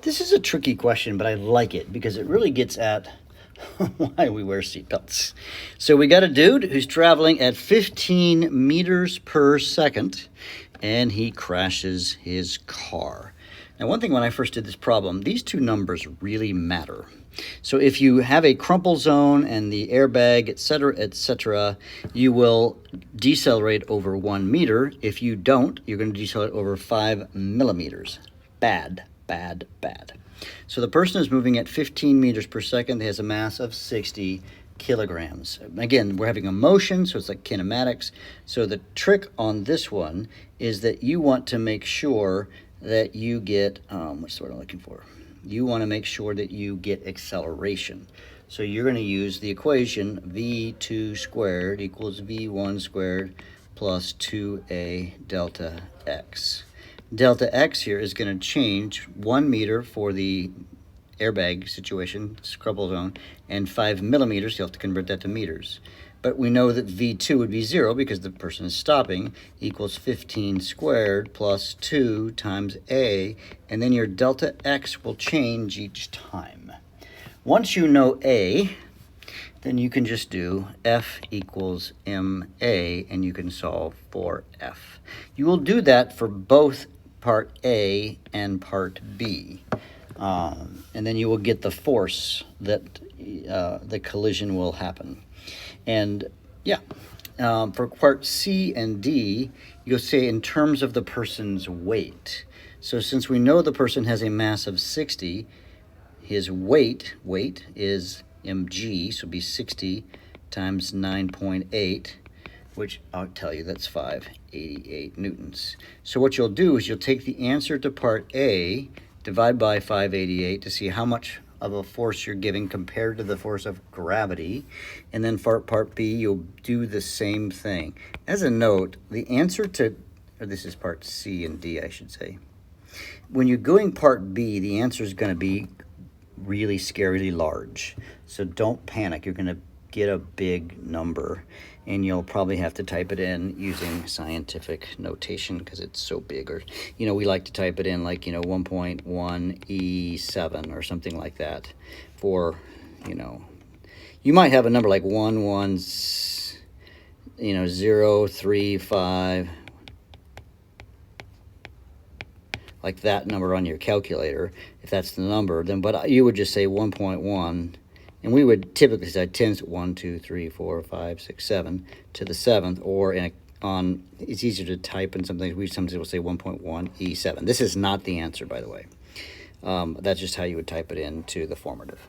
This is a tricky question, but I like it because it really gets at why we wear seatbelts. So we got a dude who's traveling at 15 meters per second, and he crashes his car. Now, one thing when I first did this problem, these two numbers really matter. So if you have a crumple zone and the airbag, etc., you will decelerate over 1 meter. If you don't, you're going to decelerate over 5 millimeters. Bad, bad, bad. So the person is moving at 15 meters per second. They has a mass of 60 kilograms. Again, we're having a motion, so it's like kinematics. So the trick on this one is that you want to make sure that you get, what's the word I'm looking for? You want to make sure that you get acceleration. So you're going to use the equation v2 squared equals v1 squared plus 2a delta x. Delta x here is going to change 1 meter for the airbag situation, crumple zone, and 5 millimeters. You'll have to convert that to meters. But we know that v2 would be 0 because the person is stopping, equals 15 squared plus 2 times a, and then your delta x will change each time. Once you know a, then you can just do F equals ma, and you can solve for F. You will do that for both part A and part B. And then you will get the force that the collision will happen. And yeah, for part C and D, you'll say in terms of the person's weight. So since we know the person has a mass of 60, his weight is mg, so it'll be 60 times 9.8, which I'll tell you that's 588 newtons. So what you'll do is you'll take the answer to part A, divide by 588 to see how much of a force you're giving compared to the force of gravity. And then for part B, you'll do the same thing. As a note, the answer to, or this is part C and D, I should say. When you're doing part B, the answer is going to be really scarily large. So don't panic. You're going to get a big number, and you'll probably have to type it in using scientific notation because it's so big. Or, we like to type it in like, 1.1 E7 or something like that for, you might have a number like 035, like that number on your calculator. If that's the number, then, but you would just say 1.1. And we would typically say 10, 1, 2, 3, 4, 5, 6, 7 to the 7th, or it's easier to type in something. We sometimes will say 1.1 E7. This is not the answer, by the way. That's just how you would type it into the formative.